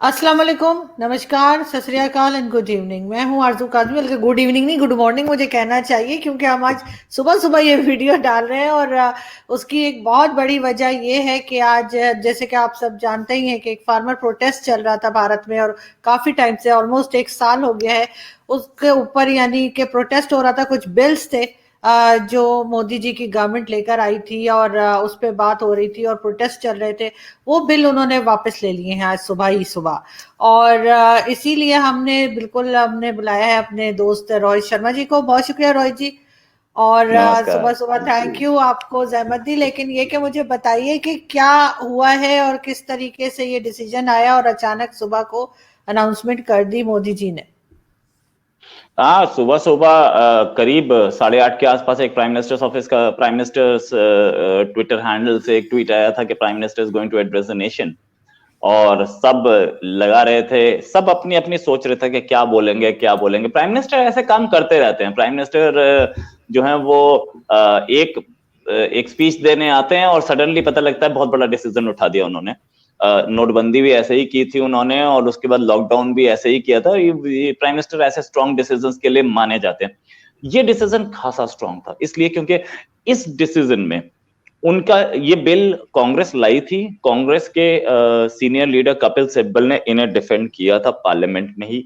अस्सलाम वालेकुम, नमस्कार, सत श्री अकाल एंड गुड इवनिंग। मैं हूं आरज़ू काज़मी, बल्कि गुड इवनिंग नहीं, गुड मॉर्निंग मुझे कहना चाहिए, क्योंकि हम आज सुबह-सुबह ये वीडियो डाल रहे हैं। और उसकी एक बहुत बड़ी वजह ये है कि आज जैसे कि आप सब जानते ही हैं कि एक फार्मर प्रोटेस्ट चल रहा था भारत में, और काफ़ी टाइम से, ऑलमोस्ट 1 साल हो गया है। उसके ऊपर यानी कि प्रोटेस्ट हो रहा था, कुछ बिल्स थे जो मोदी जी की गवर्नमेंट लेकर आई थी, और उस पे बात हो रही थी और प्रोटेस्ट चल रहे थे। वो बिल उन्होंने वापस ले लिए हैं आज सुबह ही सुबह। और इसीलिए हमने बुलाया है अपने दोस्त रोहित शर्मा जी को। बहुत शुक्रिया रोहित जी। और नमस्कार। सुबह सुबह थैंक यू आपको जहमत दी। लेकिन ये कि मुझे बताइए कि क्या हुआ है और किस तरीके से ये डिसीजन आया और अचानक सुबह को अनाउंसमेंट कर दी मोदी जी ने। हाँ, सुबह सुबह करीब 8:30 के आसपास एक प्राइम मिनिस्टर्स ट्विटर हैंडल से एक ट्वीट आया था कि prime minister is going to address the nation. और सब लगा रहे थे, सब अपनी अपनी सोच रहे थे कि क्या बोलेंगे क्या बोलेंगे। प्राइम मिनिस्टर ऐसे काम करते रहते हैं। प्राइम मिनिस्टर जो है वो एक स्पीच देने आते हैं और सडनली पता लगता है बहुत बड़ा डिसीजन उठा दिया उन्होंने। नोटबंदी भी ऐसे ही की थी उन्होंने, और उसके बाद लॉकडाउन भी ऐसे ही किया था। ये प्राइम मिनिस्टर ऐसे स्ट्रॉन्ग डिसीजंस के लिए माने जाते हैं। ये डिसीजन खासा स्ट्रॉन्ग था, इसलिए क्योंकि इस डिसीजन में उनका ये बिल कांग्रेस लाई थी। कांग्रेस के सीनियर लीडर कपिल सिब्बल ने इन्हें डिफेंड किया था पार्लियामेंट में ही।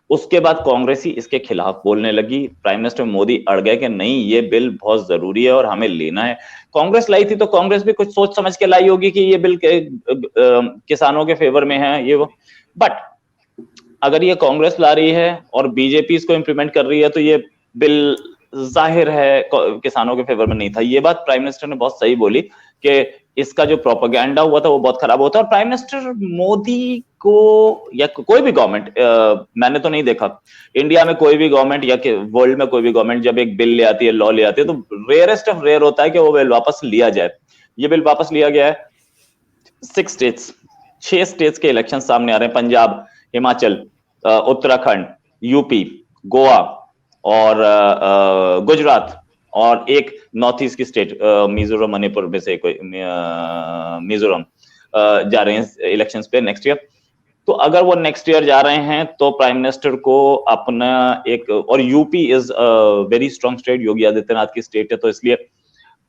उसके बाद कांग्रेस ही इसके खिलाफ बोलने लगी। प्राइम मिनिस्टर मोदी अड़ गए कि नहीं, ये बिल बहुत जरूरी है और हमें लेना है। कांग्रेस लाई थी तो कांग्रेस भी कुछ सोच समझ के लाई होगी कि ये बिल किसानों के फेवर में है, ये वो। बट अगर ये कांग्रेस ला रही है और बीजेपी इसको इंप्लीमेंट कर रही है तो ये बिल जाहिर है किसानों के फेवर में नहीं था। ये बात प्राइम मिनिस्टर ने बहुत सही बोली कि इसका जो प्रोपेगेंडा हुआ था वो बहुत खराब होता। और प्राइम मिनिस्टर मोदी को या कोई भी गवर्नमेंट, मैंने तो नहीं देखा इंडिया में कोई भी गवर्नमेंट या वर्ल्ड में कोई भी गवर्नमेंट जब एक बिल ले आती है, लॉ ले आती है, तो रेयरेस्ट ऑफ रेयर होता है कि वो बिल वापस लिया जाए। ये बिल वापस लिया गया है। 6 स्टेट्स, 6 स्टेट्स के इलेक्शन सामने आ रहे हैं। पंजाब, हिमाचल, उत्तराखंड, यूपी, गोवा और गुजरात, और एक नॉर्थ ईस्ट की स्टेट मिजोरम, मणिपुर में से कोई मिजोरम जा रहे हैं इलेक्शंस पे नेक्स्ट ईयर। तो अगर वो नेक्स्ट ईयर जा रहे हैं तो प्राइम मिनिस्टर को अपना एक, और UP is very strong state, Yogi Adityanath की स्टेट है, तो इसलिए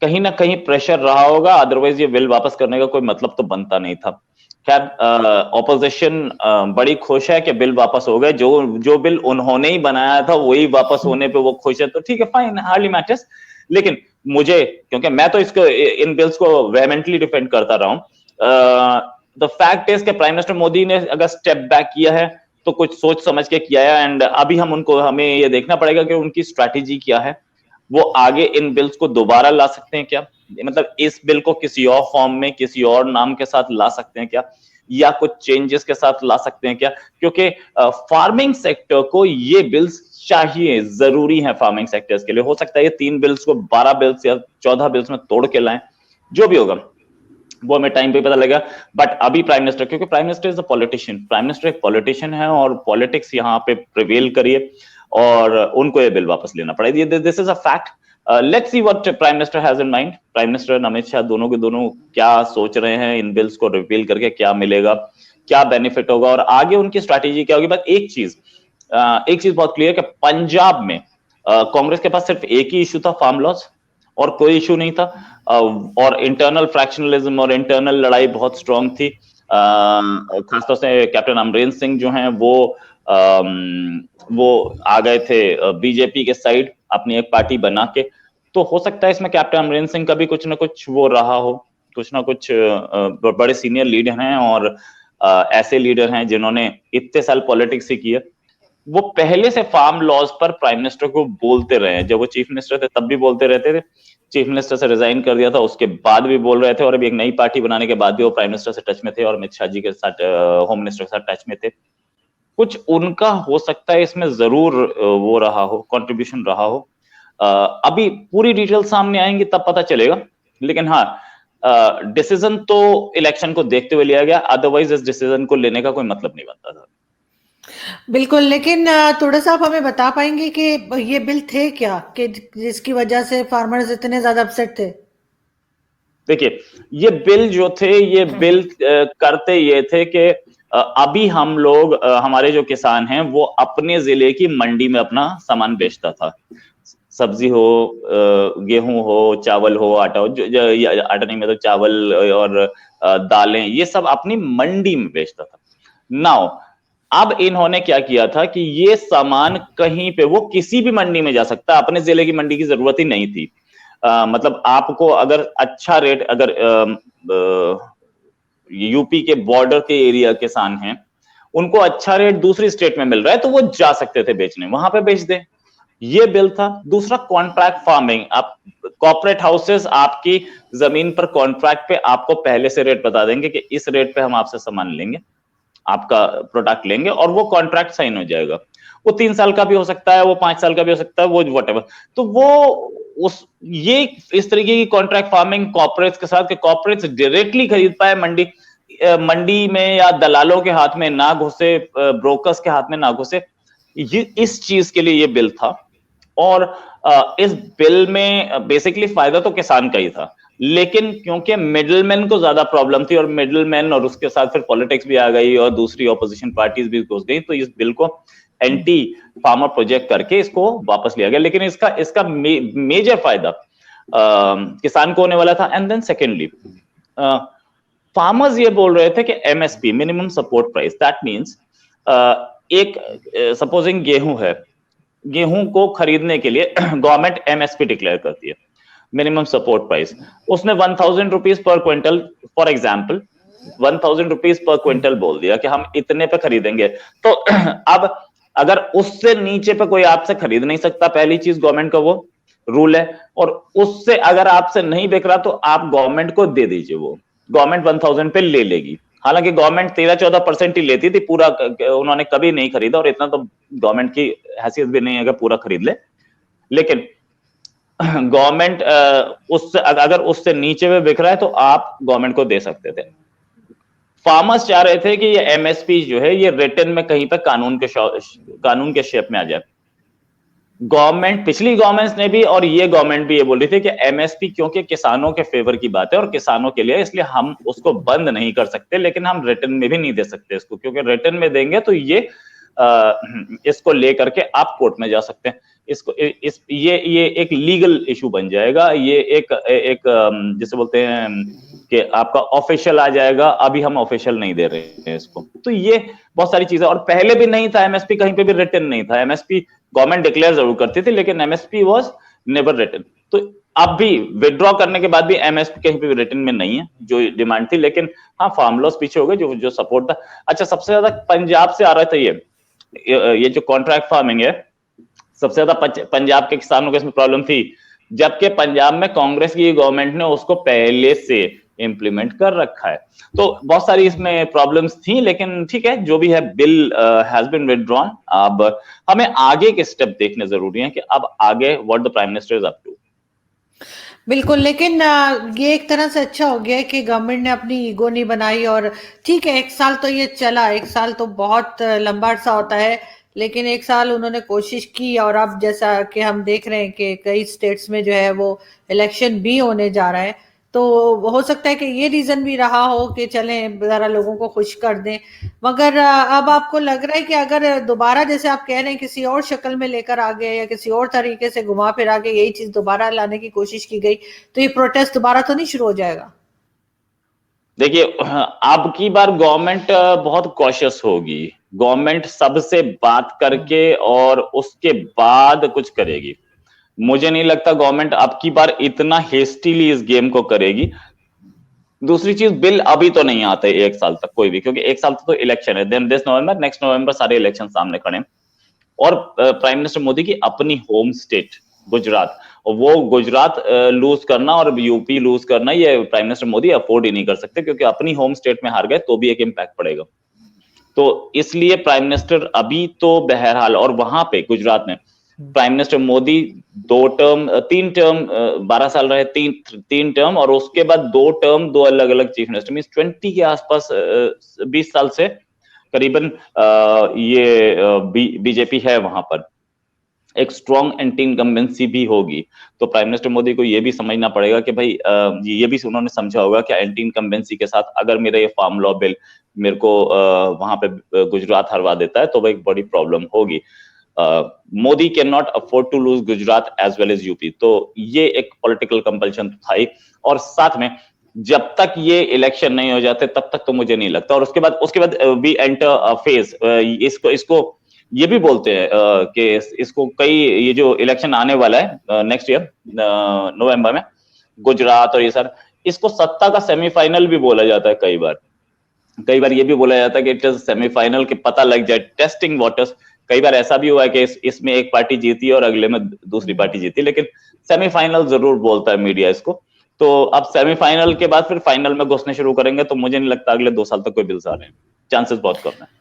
कहीं ना कहीं प्रेशर रहा होगा। अदरवाइज ये बिल वापस करने का कोई मतलब तो बनता नहीं था। खैर, ऑपोजिशन बड़ी खुश है कि बिल वापस हो गए। जो जो बिल उन्होंने ही बनाया था वही वापस होने पे वो खुश है, तो ठीक है, फाइन, हार्डली मैटर्स। लेकिन मुझे, क्योंकि मैं तो इसको, इन बिल्स को वेहेमेंटली डिफेंड करता रहा हूं, द फैक्ट इज कि प्राइम मिनिस्टर मोदी ने अगर स्टेप बैक किया है तो कुछ सोच समझ के किया है। एंड अभी हमें ये देखना पड़ेगा कि उनकी स्ट्रैटेजी क्या है। वो आगे इन बिल्स को दोबारा ला सकते हैं क्या, मतलब इस बिल को किसी और फॉर्म में किसी और नाम के साथ ला सकते हैं क्या, या कुछ चेंजेस के साथ ला सकते हैं क्या। क्योंकि फार्मिंग सेक्टर को ये बिल्स चाहिए, जरूरी है फार्मिंग सेक्टर्स के लिए। हो सकता है ये 3 बिल्स को 12 बिल्स या 14 बिल्स में तोड़ के लाएं, जो भी होगा वो हमें टाइम पे पता लगेगा। बट अभी प्राइम मिनिस्टर, क्योंकि prime minister is a politician, prime minister एक पॉलिटिशियन है और पॉलिटिक्स यहाँ पे प्रिवेल करिए, और उनको ये बिल वापस लेना पड़ेगा। This is a fact. Let's see what prime minister has in mind. Prime minister और अमित शाह दोनों के दोनों क्या सोच रहे हैं, इन बिल्स को रिपील करके क्या मिलेगा, क्या बेनिफिट होगा, और आगे उनकी स्ट्रैटेजी क्या होगी। बट एक चीज बहुत क्लियर कि पंजाब में कांग्रेस के पास सिर्फ एक ही इशू था, फार्म लॉस, और कोई इशू नहीं था। और इंटरनल फ्रैक्शनलिज्म और इंटरनल लड़ाई बहुत स्ट्रांग थी। खासतौर से कैप्टन अमरेंद्र सिंह जो हैं वो आ गए थे बीजेपी के साइड अपनी एक पार्टी बना के। तो हो सकता है इसमें कैप्टन अमरेंद्र सिंह का भी कुछ ना कुछ वो रहा हो, कुछ ना कुछ। बड़े सीनियर लीडर हैं और ऐसे लीडर हैं जिन्होंने इतने साल पॉलिटिक्स ही किया। वो पहले से फार्म लॉज पर प्राइम मिनिस्टर को बोलते रहे हैं। जब वो चीफ मिनिस्टर थे तब भी बोलते रहते थे, चीफ मिनिस्टर से रिजाइन कर दिया था उसके बाद भी बोल रहे थे, और अभी एक नई पार्टी बनाने के बाद भी वो प्राइम मिनिस्टर से टच में थे और अमित शाह जी के साथ, होम मिनिस्टर के साथ टच में थे। कुछ उनका हो सकता है इसमें जरूर वो रहा हो, कंट्रीब्यूशन रहा हो। अभी पूरी डिटेल सामने आएंगी तब पता चलेगा। लेकिन हाँ, डिसीजन तो इलेक्शन को देखते हुए लिया गया, अदरवाइज इस डिसीजन को लेने का कोई मतलब नहीं बनता था। बिल्कुल। लेकिन थोड़ा सा आप हमें बता पाएंगे कि ये बिल थे क्या, कि जिसकी वजह से फार्मर्स इतने ज्यादा अपसेट थे। देखिए, ये बिल जो थे, ये बिल करते ये थे कि अभी हम लोग हमारे जो किसान हैं वो अपने जिले की मंडी में अपना सामान बेचता था, सब्जी हो, गेहूं हो, चावल हो, आटा हो, आटा नहीं मतलब चावल और दालें, ये सब अपनी मंडी में बेचता था। नाउ अब इन्होंने क्या किया था कि ये सामान कहीं पे, वो किसी भी मंडी में जा सकता है, अपने जिले की मंडी की जरूरत ही नहीं थी। मतलब आपको अगर अच्छा रेट, अगर यूपी के बॉर्डर के एरिया किसान हैं, उनको अच्छा रेट दूसरी स्टेट में मिल रहा है तो वो जा सकते थे बेचने, वहां पे बेच दे। ये बिल था। दूसरा कॉन्ट्रैक्ट फार्मिंग, आप कॉर्पोरेट हाउसेस आपकी जमीन पर कॉन्ट्रैक्ट पे आपको पहले से रेट बता देंगे कि इस रेट पे हम आपसे सामान लेंगे, आपका प्रोडक्ट लेंगे, और वो कॉन्ट्रैक्ट साइन हो जाएगा। वो 3 साल का भी हो सकता है, वो 5 साल का भी हो सकता है, वो व्हाटएवर। तो वो उस ये इस तरीके की कॉन्ट्रैक्ट फार्मिंग कॉर्पोरेट्स के साथ, कि कॉर्पोरेट्स डायरेक्टली खरीद पाए, मंडी में या दलालों के हाथ में ना घुसे, ब्रोकर्स के हाथ में ना घुसे, इस चीज के लिए ये बिल था। और इस बिल में बेसिकली फायदा तो किसान का ही था, लेकिन क्योंकि मिडलमैन को ज्यादा प्रॉब्लम थी, और मिडलमैन और उसके साथ फिर पॉलिटिक्स भी आ गई और दूसरी ऑपोजिशन पार्टीज भी घुस गई, तो इस बिल को एंटी फार्मर प्रोजेक्ट करके इसको वापस लिया गया। लेकिन इसका मेजर फायदा किसान को होने वाला था। एंड देन सेकेंडली, फार्मर्स ये बोल रहे थे कि MSP, minimum support price, that means एक सपोजिंग गेहूं है, गेहूं को खरीदने के लिए गवर्नमेंट एमएसपी डिक्लेयर करती है, मिनिमम सपोर्ट प्राइस। उसने 1000 rupees per quintal, for example 1000 rupees per quintal बोल दिया कि हम इतने पे खरीदेंगे। तो अब अगर उससे नीचे पे कोई आपसे खरीद नहीं सकता, पहली चीज गवर्नमेंट का वो रूल है, और उससे अगर आपसे नहीं बिक रहा तो आप गवर्नमेंट को दे दीजिए, वो गवर्नमेंट 1000 पे ले लेगी। हालांकि गवर्नमेंट 13-14% ही लेती थी, पूरा उन्होंने कभी नहीं खरीदा, और इतना तो गवर्नमेंट की हैसियत भी नहीं है कि पूरा खरीद ले। लेकिन गवर्नमेंट उससे अगर उससे नीचे में बिक रहा है तो आप गवर्नमेंट को दे सकते थे। फार्मर्स चाह रहे थे कि ये एमएसपी जो है ये रिटर्न में कहीं पे कानून के शेप में आ जाए। गवर्नमेंट, पिछली गवर्नमेंट्स ने भी और ये गवर्नमेंट भी ये बोल रही थी कि एमएसपी क्योंकि किसानों के फेवर की बात है और किसानों के लिए, इसलिए हम उसको बंद नहीं कर सकते, लेकिन हम रिटर्न में भी नहीं दे सकते इसको, क्योंकि रिटर्न में देंगे तो ये इसको लेकर के आप कोर्ट में जा सकते हैं। इसको ये एक लीगल इशू बन जाएगा, ये एक जिसे बोलते हैं कि आपका ऑफिशियल आ जाएगा। अभी हम ऑफिशियल नहीं दे रहे हैं इसको, तो ये बहुत सारी चीजें। और पहले भी नहीं था एमएसपी, कहीं पे भी रिटर्न नहीं था। एमएसपी गवर्नमेंट डिक्लेयर जरूर करती थी, लेकिन एमएसपी वाज नेवर रिटन। तो अब भी विड्रॉ करने के बाद भी एमएसपी कहीं पे भी रिटर्न में नहीं है, जो डिमांड थी। लेकिन हाँ, फार्म लॉस पीछे हो गए, जो सपोर्ट था। अच्छा, सबसे ज्यादा पंजाब से आ रहा था ये जो कॉन्ट्रैक्ट फार्मिंग है, सबसे ज्यादा पंजाब के किसानों को इसमें प्रॉब्लम थी, जबकि पंजाब में कांग्रेस की गवर्नमेंट ने उसको पहले से इंप्लीमेंट कर रखा है। तो बहुत सारी इसमें प्रॉब्लम्स थी, लेकिन ठीक है, जो भी है, बिल हैज बीन विथड्रॉन। अब हमें आगे के स्टेप देखने जरूरी है कि अब आगे what the prime minister is up to. बिल्कुल, लेकिन ये एक तरह से अच्छा हो गया कि गवर्नमेंट ने अपनी ईगो नहीं बनाई। और ठीक है, 1 साल तो ये चला, 1 साल तो बहुत लंबा अरसा होता है, लेकिन 1 साल उन्होंने कोशिश की। और अब जैसा कि हम देख रहे हैं कि कई स्टेट्स में जो है वो इलेक्शन भी होने जा रहा है, तो हो सकता है कि ये रीजन भी रहा हो कि चलें जरा लोगों को खुश कर दें। मगर अब आपको लग रहा है कि अगर दोबारा, जैसे आप कह रहे हैं, किसी और शक्ल में लेकर आ गए या किसी और तरीके से घुमा फिरा के यही चीज दोबारा लाने की कोशिश की गई, तो ये प्रोटेस्ट दोबारा तो नहीं शुरू हो जाएगा? देखिए, अब की बार गवर्नमेंट बहुत कॉशियस होगी। गवर्नमेंट सबसे बात करके और उसके बाद कुछ करेगी। मुझे नहीं लगता गवर्नमेंट अब की बार इतना हेस्टीली इस गेम को करेगी। दूसरी चीज, बिल अभी तो नहीं आते 1 साल तक कोई भी, क्योंकि 1 साल तक तो इलेक्शन है। देन दिस नवंबर, नेक्स्ट नवंबर सारे इलेक्शन सामने खड़े हैं। और प्राइम मिनिस्टर मोदी की अपनी होम स्टेट गुजरात, और वो गुजरात लूज करना और यूपी लूज करना, ये प्राइम मिनिस्टर मोदी अफोर्ड ही नहीं कर सकते, क्योंकि अपनी होम स्टेट में हार गए तो भी एक इम्पैक्ट पड़ेगा। तो इसलिए प्राइम मिनिस्टर अभी तो बहरहाल, और वहां पे गुजरात में प्राइम मिनिस्टर मोदी 3 टर्म 12 साल रहे, तीन टर्म, और उसके बाद 2 टर्म 2 अलग अलग चीफ मिनिस्टर, मीन 20 के आसपास, 20 साल से करीबन ये बीजेपी है वहां पर। एक स्ट्रॉन्ग एंटी इनकम्बेंसी भी होगी। तो प्राइम मिनिस्टर मोदी को ये भी समझना पड़ेगा कि भाई ये भी उन्होंने समझा होगा कि एंटी इनकम्बेंसी के साथ अगर मेरा ये फार्म लॉ बिल मेरे को वहां पे गुजरात हरवा देता है तो वो एक बड़ी प्रॉब्लम होगी। Modi can not afford to lose Gujarat as well as UP. तो ये एक पॉलिटिकल कंपल्शन था ही, और साथ में जब तक ये इलेक्शन नहीं हो जाते तब तक तो मुझे नहीं लगता। और उसके बाद वी एंटर फेज, इसको ये भी बोलते हैं कि इसको कई, ये जो इलेक्शन आने वाला है नेक्स्ट ईयर नवंबर में, गुजरात और ये सर, इसको सत्ता का सेमीफाइनल भी बोला जाता है। कई बार ये भी बोला जाता है कि इट इज सेमीफाइनल, के पता लग जाए, टेस्टिंग वाटर्स। कई बार ऐसा भी हुआ है कि इसमें एक पार्टी जीती और अगले में दूसरी पार्टी जीती, लेकिन सेमीफाइनल जरूर बोलता है मीडिया इसको। तो अब सेमीफाइनल के बाद फिर फाइनल में घुसने शुरू करेंगे, तो मुझे नहीं लगता अगले 2 साल तक कोई बिल्स आ रहे हैं, चांसेस बहुत कम है।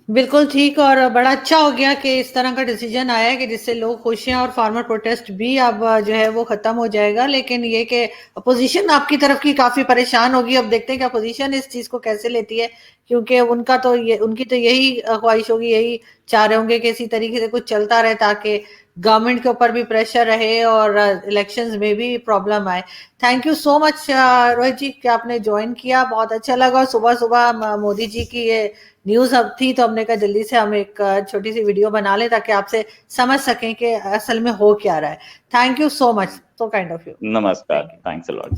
बिल्कुल ठीक, और बड़ा अच्छा हो गया कि इस तरह का डिसीजन आया है कि जिससे लोग खुश हैं और फार्मर प्रोटेस्ट भी अब जो है वो खत्म हो जाएगा। लेकिन ये कि अपोजिशन आपकी तरफ की काफी परेशान होगी। अब देखते हैं कि अपोजिशन इस चीज को कैसे लेती है, क्योंकि उनकी तो यही ख्वाहिश होगी, यही चाह रहे होंगे कि इसी तरीके से कुछ चलता रहे ताकि गवर्नमेंट के ऊपर भी प्रेशर रहे और इलेक्शंस में भी प्रॉब्लम आए। Thank you so much Rohit ji कि आपने ज्वाइन किया, बहुत अच्छा लगा। सुबह सुबह मोदी जी की ये न्यूज अब थी तो हमने कहा जल्दी से हम एक छोटी सी वीडियो बना लें ताकि आपसे समझ सकें कि असल में हो क्या रहा है। Thank you so much, so kind of you. नमस्कार, थैंक्स अ लॉट।